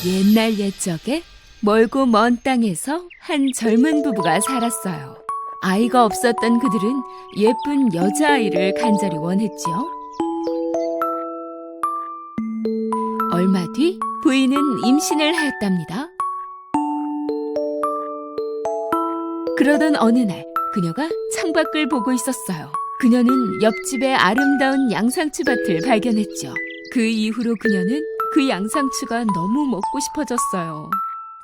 옛날 옛적에 멀고 먼 땅에서 한 젊은 부부가 살았어요. 아이가 없었던 그들은 예쁜 여자아이를 간절히 원했지요. 얼마 뒤 부인은 임신을 하였답니다. 그러던 어느 날 그녀가 창밖을 보고 있었어요. 그녀는 옆집의 아름다운 양상추 밭을 발견했죠. 그 이후로 그녀는 그 양상추가 너무 먹고 싶어졌어요.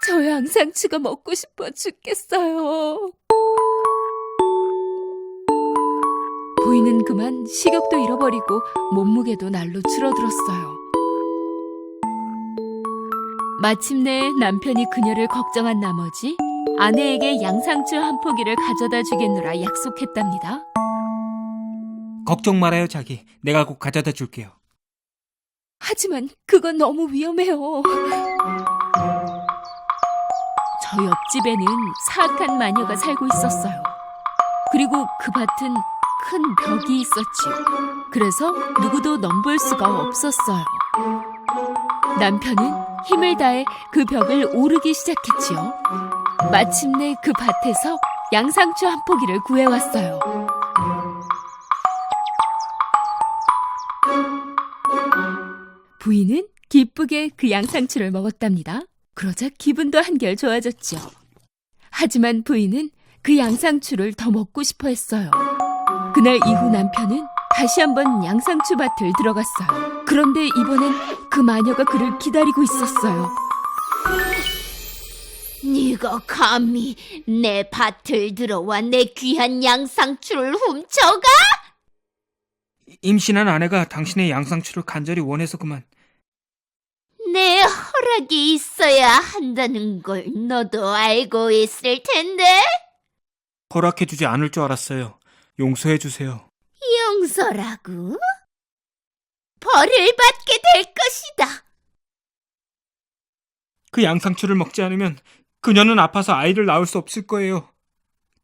저 양상추가 먹고 싶어 죽겠어요. 부인은 그만 식욕도 잃어버리고 몸무게도 날로 줄어들었어요. 마침내 남편이 그녀를 걱정한 나머지 아내에게 양상추 한 포기를 가져다 주겠노라 약속했답니다. 걱정 말아요, 자기. 내가 꼭 가져다 줄게요. 하지만 그건 너무 위험해요. 저 옆집에는 사악한 마녀가 살고 있었어요. 그리고 그 밭은 큰 벽이 있었지요. 그래서 누구도 넘볼 수가 없었어요. 남편은 힘을 다해 그 벽을 오르기 시작했지요. 마침내 그 밭에서 양상추 한 포기를 구해왔어요. 부인은 기쁘게 그 양상추를 먹었답니다. 그러자 기분도 한결 좋아졌죠. 하지만 부인은 그 양상추를 더 먹고 싶어 했어요. 그날 이후 남편은 다시 한번 양상추 밭을 들어갔어요. 그런데 이번엔 그 마녀가 그를 기다리고 있었어요. 네가 감히 내 밭을 들어와 내 귀한 양상추를 훔쳐가? 임신한 아내가 당신의 양상추를 간절히 원해서 그만. 내 허락이 있어야 한다는 걸 너도 알고 있을 텐데. 허락해주지 않을 줄 알았어요. 용서해주세요. 용서라고? 벌을 받게 될 것이다. 그 양상추를 먹지 않으면 그녀는 아파서 아이를 낳을 수 없을 거예요.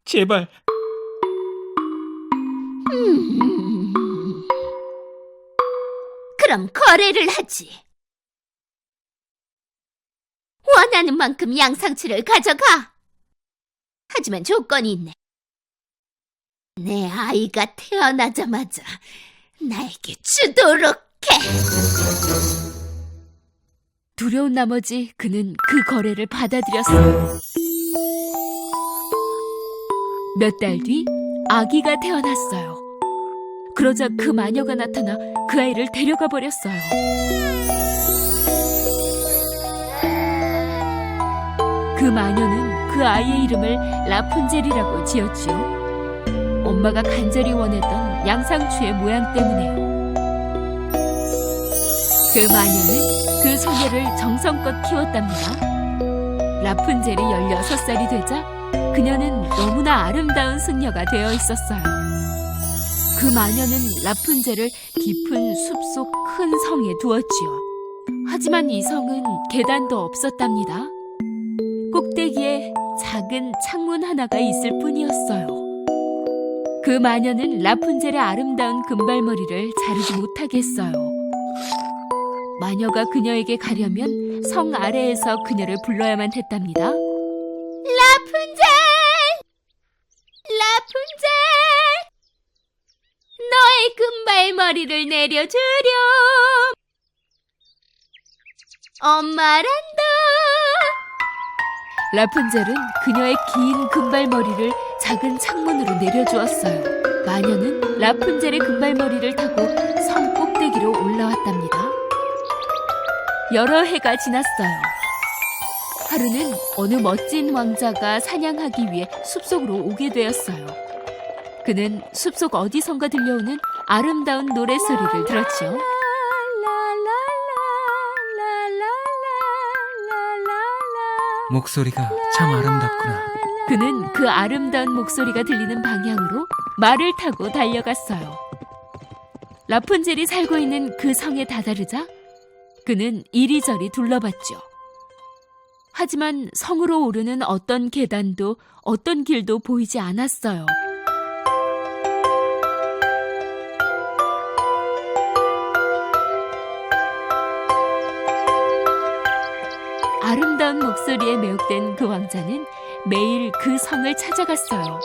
제발. 그럼 거래를 하지. 원하는 만큼 양상추를 가져가. 하지만 조건이 있네. 내 아이가 태어나자마자 나에게 주도록 해. 두려운 나머지 그는 그 거래를 받아들였어요. 몇 달 뒤 아기가 태어났어요. 그러자 그 마녀가 나타나 그 아이를 데려가 버렸어요. 그 마녀는 그 아이의 이름을 라푼젤이라고 지었지요. 엄마가 간절히 원했던 양상추의 모양 때문에요. 그 마녀는 그 소녀를 정성껏 키웠답니다. 라푼젤이 16살이 되자 그녀는 너무나 아름다운 승려가 되어 있었어요. 그 마녀는 라푼젤을 깊은 숲속 큰 성에 두었지요. 하지만 이 성은 계단도 없었답니다. 꼭대기에 작은 창문 하나가 있을 뿐이었어요. 그 마녀는 라푼젤의 아름다운 금발머리를 자르지 못하게 했어요. 마녀가 그녀에게 가려면 성 아래에서 그녀를 불러야만 했답니다. 라푼젤! 라푼젤! 너의 금발머리를 내려주렴. 엄마란다. 라푼젤은 그녀의 긴 금발머리를 작은 창문으로 내려주었어요. 마녀는 라푼젤의 금발머리를 타고 성 꼭대기로 올라왔답니다. 여러 해가 지났어요. 하루는 어느 멋진 왕자가 사냥하기 위해 숲속으로 오게 되었어요. 그는 숲속 어디선가 들려오는 아름다운 노래소리를 들었지요. 목소리가 참 아름답구나. 그는 그 아름다운 목소리가 들리는 방향으로 말을 타고 달려갔어요. 라푼젤이 살고 있는 그 성에 다다르자 그는 이리저리 둘러봤죠. 하지만 성으로 오르는 어떤 계단도 어떤 길도 보이지 않았어요. 아름다운 목소리에 매혹된 그 왕자는 매일 그 성을 찾아갔어요.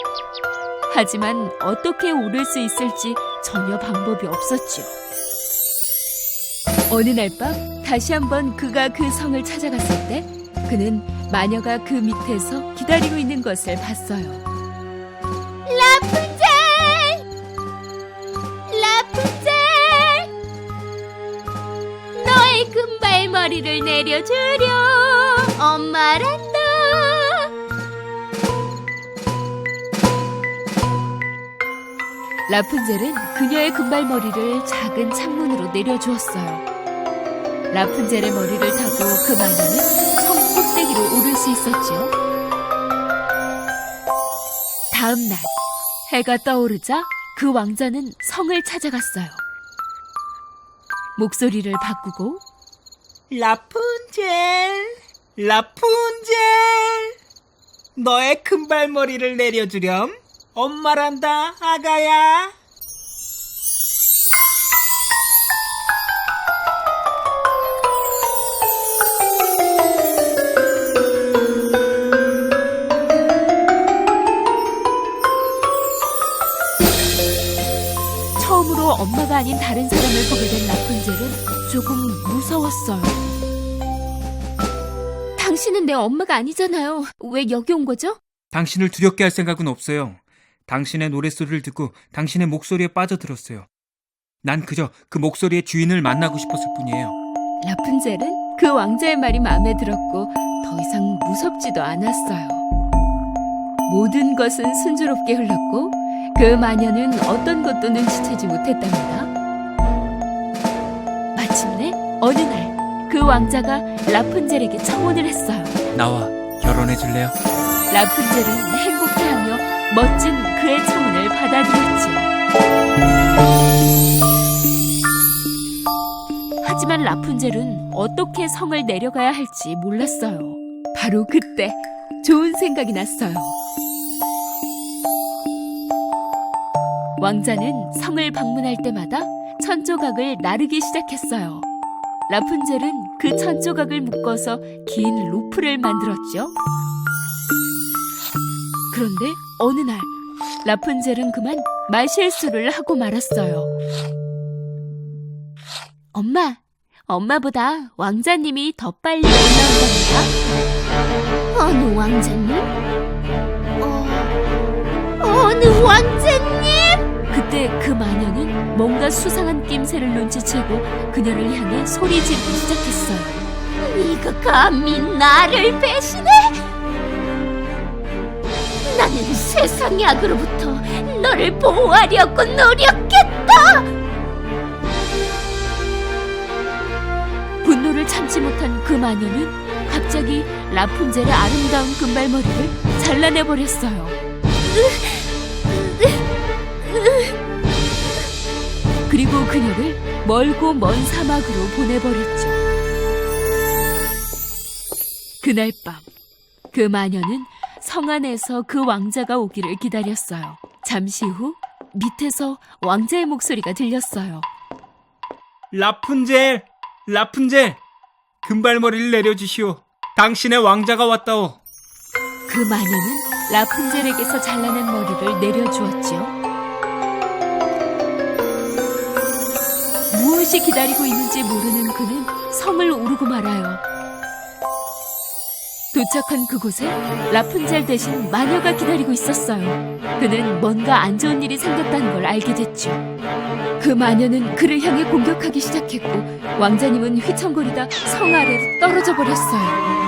하지만 어떻게 오를 수 있을지 전혀 방법이 없었죠. 어느 날 밤 다시 한번 그가 그 성을 찾아갔을 때 그는 마녀가 그 밑에서 기다리고 있는 것을 봤어요. 라푼젤! 라푼젤! 너의 금발머리를 내려주렴. 엄마란다. 라푼젤은 그녀의 금발머리를 작은 창문으로 내려주었어요. 라푼젤의 머리를 타고 그 마녀는 성 꼭대기로 오를 수 있었죠. 다음 날 해가 떠오르자 그 왕자는 성을 찾아갔어요. 목소리를 바꾸고 라푼젤, 라푼젤, 너의 금발머리를 내려주렴. 엄마란다, 아가야. 처음으로 엄마가 아닌 다른 사람을 보게 된 라푼젤은 조금 무서웠어요. 당신은 내 엄마가 아니잖아요. 왜 여기 온 거죠? 당신을 두렵게 할 생각은 없어요. 당신의 노랫소리를 듣고 당신의 목소리에 빠져들었어요. 난 그저 그 목소리의 주인을 만나고 싶었을 뿐이에요. 라푼젤은 그 왕자의 말이 마음에 들었고 더 이상 무섭지도 않았어요. 모든 것은 순조롭게 흘렀고 그 마녀는 어떤 것도 눈치채지 못했답니다. 마침내 어느 날 그 왕자가 라푼젤에게 청혼을 했어요. 나와 결혼해 줄래요? 라푼젤은 행복해하며 멋진 그의 청혼을 받아들였지요. 하지만 라푼젤은 어떻게 성을 내려가야 할지 몰랐어요. 바로 그때 좋은 생각이 났어요. 왕자는 성을 방문할 때마다 천조각을 나르기 시작했어요. 라푼젤은 그 천조각을 묶어서 긴 루프를 만들었죠. 그런데 어느 날 라푼젤은 그만 말실수를 하고 말았어요. 엄마보다 왕자님이 더 빨리 올라온답니다. 어느 왕자님? 어느 왕자님? 그때 그 마녀는 뭔가 수상한 낌새를 눈치채고 그녀를 향해 소리 지르기 시작했어요. 네가 감히 나를 배신해? 나는 세상의 악으로부터 너를 보호하려고 노력했다. 분노를 참지 못한 그 마녀는 갑자기 라푼젤의 아름다운 금발머리를 잘라내버렸어요. 그리고 그녀를 멀고 먼 사막으로 보내버렸죠. 그날 밤 그 마녀는 성 안에서 그 왕자가 오기를 기다렸어요. 잠시 후 밑에서 왕자의 목소리가 들렸어요. 라푼젤, 라푼젤, 금발머리를 내려주시오. 당신의 왕자가 왔다오. 그 마녀는 라푼젤에게서 잘라낸 머리를 내려주었지요. 무엇이 기다리고 있는지 모르는 그는 성을 오르고 말아요. 도착한 그곳에 라푼젤 대신 마녀가 기다리고 있었어요. 그는 뭔가 안 좋은 일이 생겼다는 걸 알게 됐죠. 그 마녀는 그를 향해 공격하기 시작했고 왕자님은 휘청거리다 성 아래로 떨어져 버렸어요.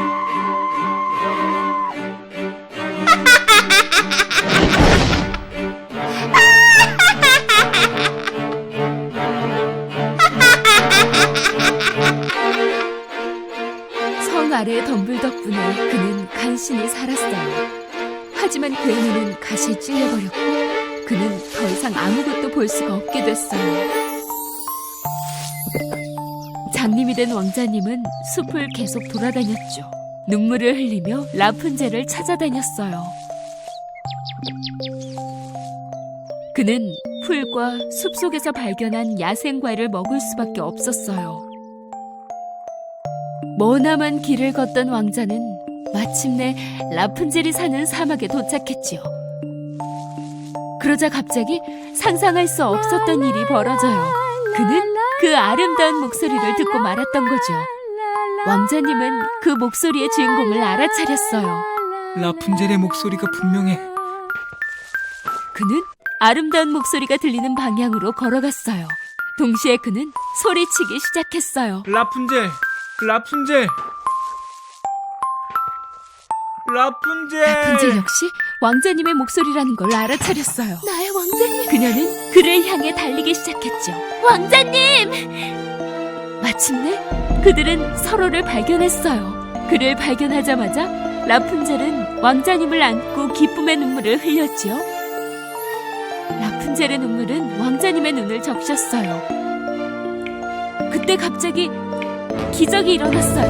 성 아래의 덤불 덕분에 그는 간신히 살았어요. 하지만 그의 눈은 가시에 찔려버렸고 그는 더 이상 아무것도 볼 수가 없게 됐어요. 장님이 된 왕자님은 숲을 계속 돌아다녔죠. 눈물을 흘리며 라푼젤을 찾아다녔어요. 그는 풀과 숲속에서 발견한 야생과일을 먹을 수밖에 없었어요. 머나먼 길을 걷던 왕자는 마침내 라푼젤이 사는 사막에 도착했지요. 그러자 갑자기 상상할 수 없었던 일이 벌어져요. 그는 그 아름다운 목소리를 듣고 말았던 거죠. 왕자님은 그 목소리의 주인공을 알아차렸어요. 라푼젤의 목소리가 분명해. 그는 아름다운 목소리가 들리는 방향으로 걸어갔어요. 동시에 그는 소리치기 시작했어요. 라푼젤! 라푼젤! 라푼젤! 라푼젤 역시 왕자님의 목소리라는 걸 알아차렸어요. 나의 왕자님. 그녀는 그를 향해 달리기 시작했죠. 왕자님! 마침내 그들은 서로를 발견했어요. 그를 발견하자마자 라푼젤은 왕자님을 안고 기쁨의 눈물을 흘렸지요. 라푼젤의 눈물은 왕자님의 눈을 적셨어요. 그때 갑자기 기적이 일어났어요.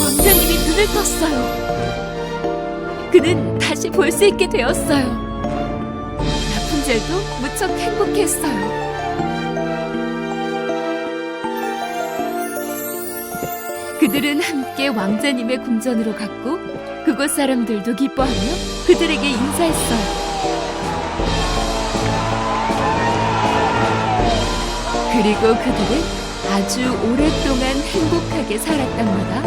왕자님이 눈을 떴어요. 그는 다시 볼 수 있게 되었어요. 라푼젤도 무척 행복했어요. 그들은 함께 왕자님의 궁전으로 갔고 그곳 사람들도 기뻐하며 그들에게 인사했어요. 그리고 그들은 아주 오랫동안 행복하게 살았답니다.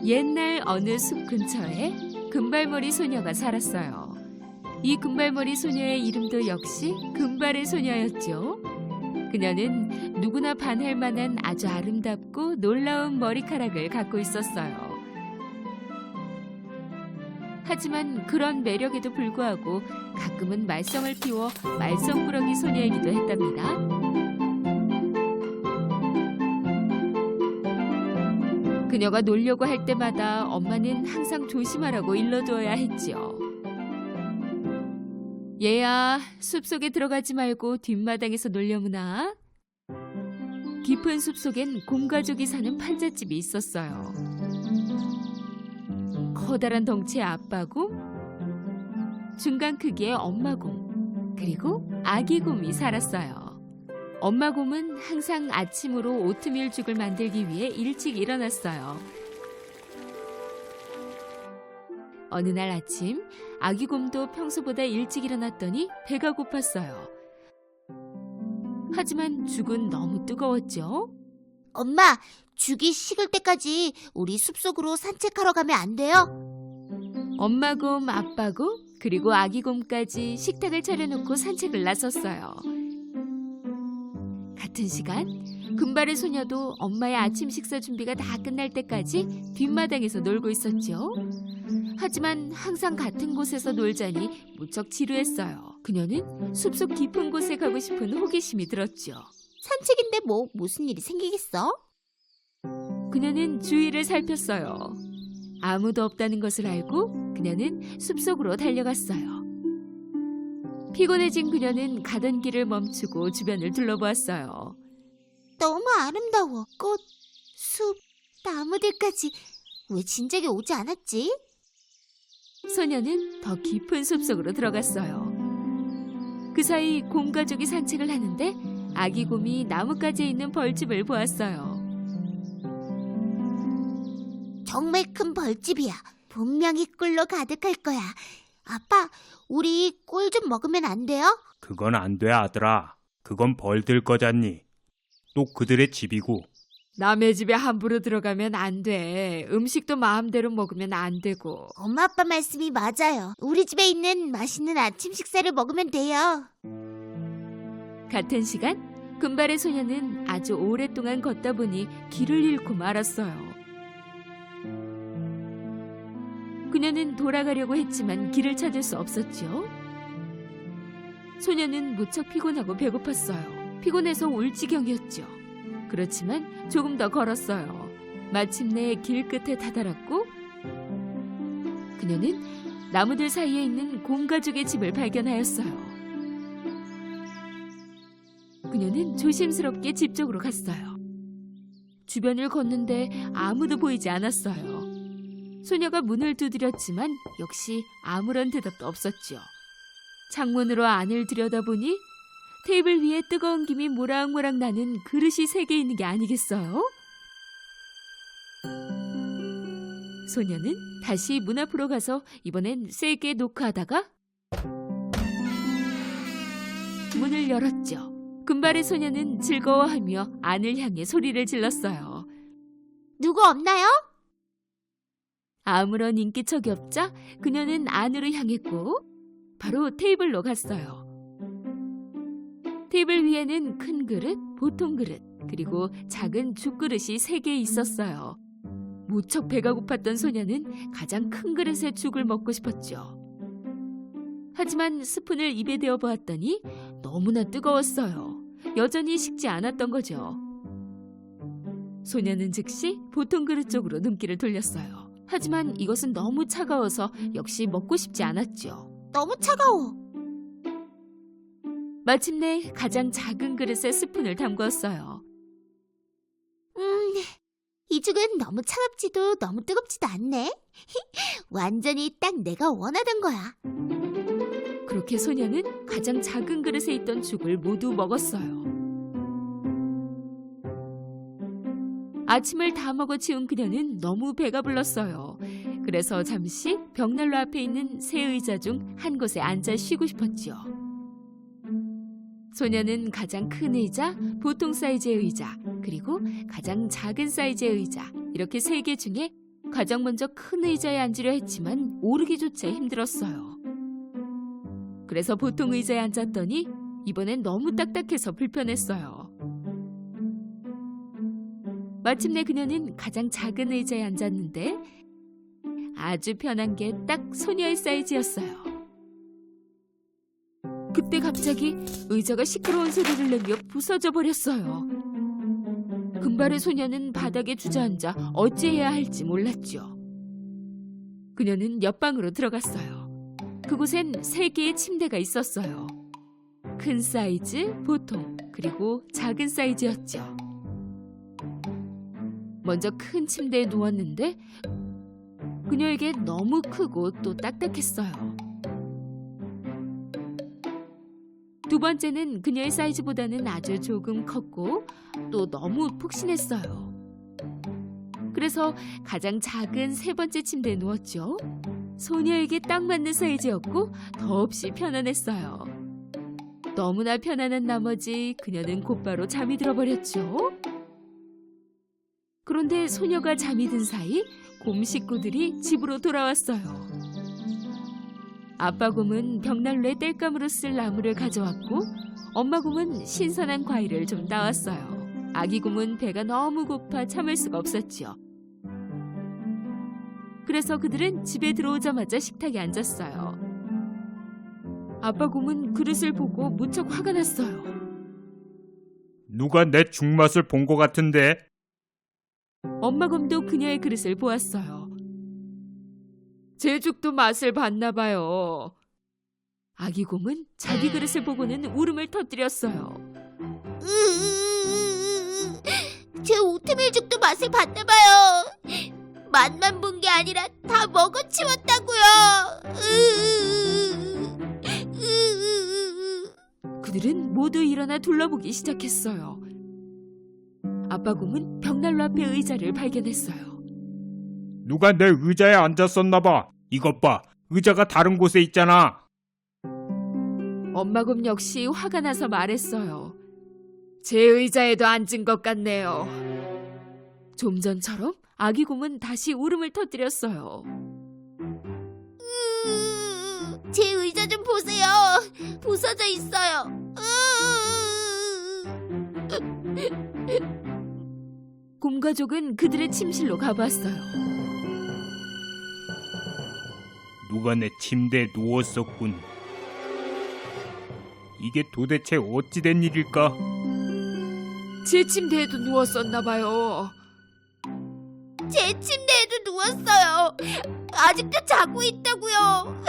옛날 어느 숲 근처에 금발머리 소녀가 살았어요. 이 금발머리 소녀의 이름도 역시 금발의 소녀였죠. 그녀는 누구나 반할 만한 아주 아름답고 놀라운 머리카락을 갖고 있었어요. 하지만 그런 매력에도 불구하고 가끔은 말썽을 피워 말썽꾸러기 소녀이기도 했답니다. 그녀가 놀려고 할 때마다 엄마는 항상 조심하라고 일러두어야 했지요. 얘야, 숲속에 들어가지 말고 뒷마당에서 놀려무나. 깊은 숲속엔 곰가족이 사는 판잣집이 있었어요. 커다란 덩치의 아빠곰, 중간 크기의 엄마곰, 그리고 아기곰이 살았어요. 엄마곰은 항상 아침으로 오트밀죽을 만들기 위해 일찍 일어났어요. 어느 날 아침, 아기곰도 평소보다 일찍 일어났더니 배가 고팠어요. 하지만 죽은 너무 뜨거웠죠? 엄마, 죽이 식을 때까지 우리 숲속으로 산책하러 가면 안 돼요? 엄마곰, 아빠곰, 그리고 아기곰까지 식탁을 차려놓고 산책을 나섰어요. 같은 시간, 금발의 소녀도 엄마의 아침 식사 준비가 다 끝날 때까지 뒷마당에서 놀고 있었죠. 하지만 항상 같은 곳에서 놀자니 무척 지루했어요. 그녀는 숲속 깊은 곳에 가고 싶은 호기심이 들었죠. 산책인데 뭐 무슨 일이 생기겠어? 그녀는 주위를 살폈어요. 아무도 없다는 것을 알고 그녀는 숲속으로 달려갔어요. 피곤해진 그녀는 가던 길을 멈추고 주변을 둘러보았어요. 너무 아름다워. 꽃, 숲, 나무들까지. 왜 진작에 오지 않았지? 소녀는 더 깊은 숲속으로 들어갔어요. 그 사이 곰가족이 산책을 하는데 아기곰이 나뭇가지에 있는 벌집을 보았어요. 정말 큰 벌집이야. 분명히 꿀로 가득할 거야. 아빠, 우리 꿀 좀 먹으면 안 돼요? 그건 안 돼, 아들아. 그건 벌들 거잖니. 또 그들의 집이고. 남의 집에 함부로 들어가면 안 돼. 음식도 마음대로 먹으면 안 되고. 엄마 아빠 말씀이 맞아요. 우리 집에 있는 맛있는 아침 식사를 먹으면 돼요. 같은 시간 금발의 소녀는 아주 오랫동안 걷다 보니 길을 잃고 말았어요. 그녀는 돌아가려고 했지만 길을 찾을 수 없었죠. 소녀는 무척 피곤하고 배고팠어요. 피곤해서 울 지경이었죠. 그렇지만 조금 더 걸었어요. 마침내 길 끝에 다다랐고 그녀는 나무들 사이에 있는 곰가족의 집을 발견하였어요. 그녀는 조심스럽게 집 쪽으로 갔어요. 주변을 걷는데 아무도 보이지 않았어요. 소녀가 문을 두드렸지만 역시 아무런 대답도 없었죠. 창문으로 안을 들여다보니 테이블 위에 뜨거운 김이 모락모락 나는 그릇이 3개 있는 게 아니겠어요? 소녀는 다시 문 앞으로 가서 이번엔 세게 노크하다가 문을 열었죠. 금발의 소녀는 즐거워하며 안을 향해 소리를 질렀어요. 누구 없나요? 아무런 인기척이 없자 그녀는 안으로 향했고 바로 테이블로 갔어요. 테이블 위에는 큰 그릇, 보통 그릇, 그리고 작은 죽그릇이 3개 있었어요. 무척 배가 고팠던 소녀는 가장 큰 그릇의 죽을 먹고 싶었죠. 하지만 스푼을 입에 대어 보았더니 너무나 뜨거웠어요. 여전히 식지 않았던 거죠. 소녀는 즉시 보통 그릇 쪽으로 눈길을 돌렸어요. 하지만 이것은 너무 차가워서 역시 먹고 싶지 않았죠. 너무 차가워. 마침내 가장 작은 그릇에 스푼을 담궜어요. 이 죽은 너무 차갑지도 너무 뜨겁지도 않네. 완전히 딱 내가 원하던 거야. 그렇게 소녀는 가장 작은 그릇에 있던 죽을 모두 먹었어요. 아침을 다 먹어 치운 그녀는 너무 배가 불렀어요. 그래서 잠시 벽난로 앞에 있는 세 의자 중 한 곳에 앉아 쉬고 싶었지요. 소녀는 가장 큰 의자, 보통 사이즈의 의자, 그리고 가장 작은 사이즈의 의자, 이렇게 3개 중에 가장 먼저 큰 의자에 앉으려 했지만 오르기조차 힘들었어요. 그래서 보통 의자에 앉았더니 이번엔 너무 딱딱해서 불편했어요. 마침내 그녀는 가장 작은 의자에 앉았는데 아주 편한 게 딱 소녀의 사이즈였어요. 그때 갑자기 의자가 시끄러운 소리를 내며 부서져 버렸어요. 금발의 소녀는 바닥에 주저앉아 어찌해야 할지 몰랐죠. 그녀는 옆방으로 들어갔어요. 그곳엔 3개의 침대가 있었어요. 큰 사이즈, 보통, 그리고 작은 사이즈였죠. 먼저 큰 침대에 누웠는데 그녀에게 너무 크고 또 딱딱했어요. 두 번째는 그녀의 사이즈보다는 아주 조금 컸고 또 너무 푹신했어요. 그래서 가장 작은 3번째 침대에 누웠죠. 소녀에게 딱 맞는 사이즈였고 더없이 편안했어요. 너무나 편안한 나머지 그녀는 곧바로 잠이 들어버렸죠. 그런데 소녀가 잠이 든 사이 곰 식구들이 집으로 돌아왔어요. 아빠 곰은 벽난로에 땔감으로 쓸 나무를 가져왔고 엄마 곰은 신선한 과일을 좀 따왔어요. 아기 곰은 배가 너무 고파 참을 수가 없었지요. 그래서 그들은 집에 들어오자마자 식탁에 앉았어요. 아빠 곰은 그릇을 보고 무척 화가 났어요. 누가 내 죽맛을 본 것 같은데? 엄마 곰도 그녀의 그릇을 보았어요. 제 죽도 맛을 봤나 봐요. 아기 곰은 자기 그릇을 보고는 울음을 터뜨렸어요. 제 오트밀 죽도 맛을 봤나 봐요. 맛만 본 게 아니라 다 먹어치웠다고요. 그들은 모두 일어나 둘러보기 시작했어요. 아빠 곰은 벽난로 앞에 의자를 발견했어요. 누가 내 의자에 앉았었나 봐. 이것 봐. 의자가 다른 곳에 있잖아. 엄마 곰 역시 화가 나서 말했어요. 제 의자에도 앉은 것 같네요. 좀 전처럼 아기 곰은 다시 울음을 터뜨렸어요. 제 의자 좀 보세요. 부서져 있어요. 곰 가족은 그들의 침실로 가봤어요. 누가 내 침대에 누웠었군. 이게 도대체 어찌 된 일일까? 제 침대에도 누웠었나 봐요. 제 침대에도 누웠어요. 아직도 자고 있다고요.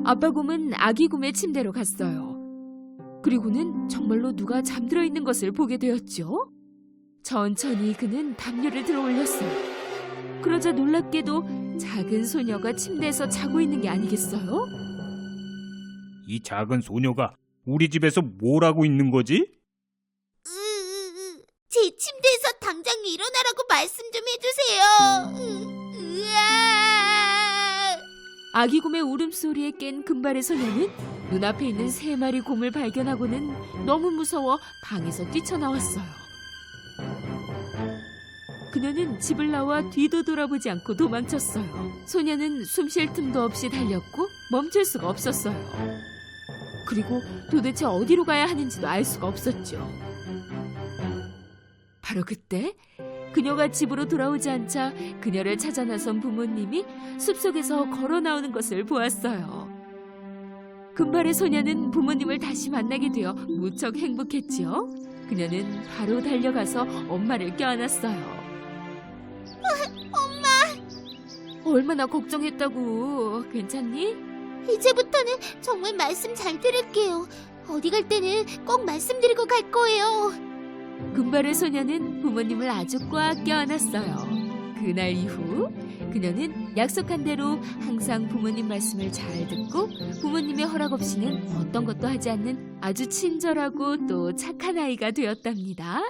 아빠 곰은 아기 곰의 침대로 갔어요. 그리고는 정말로 누가 잠들어 있는 것을 보게 되었죠. 천천히 그는 담요를 들어 올렸어요. 그러자 놀랍게도 작은 소녀가 침대에서 자고 있는 게 아니겠어요? 이 작은 소녀가 우리 집에서 뭘 하고 있는 거지? 제 침대에서 당장 일어나라고 말씀 좀 해주세요. 아기 곰의 울음소리에 깬 금발의 소녀는 눈앞에 있는 3마리 곰을 발견하고는 너무 무서워 방에서 뛰쳐나왔어요. 그녀는 집을 나와 뒤도 돌아보지 않고 도망쳤어요. 소녀는 숨 쉴 틈도 없이 달렸고 멈출 수가 없었어요. 그리고 도대체 어디로 가야 하는지도 알 수가 없었죠. 바로 그때 그녀가 집으로 돌아오지 않자 그녀를 찾아 나선 부모님이 숲속에서 걸어 나오는 것을 보았어요. 금발의 소녀는 부모님을 다시 만나게 되어 무척 행복했지요. 그녀는 바로 달려가서 엄마를 껴안았어요. 엄마! 얼마나 걱정했다고. 괜찮니? 이제부터는 정말 말씀 잘 들을게요. 어디 갈 때는 꼭 말씀드리고 갈 거예요. 금발의 소녀는 부모님을 아주 꽉 껴안았어요. 그날 이후 그녀는 약속한 대로 항상 부모님 말씀을 잘 듣고 부모님의 허락 없이는 어떤 것도 하지 않는 아주 친절하고 또 착한 아이가 되었답니다.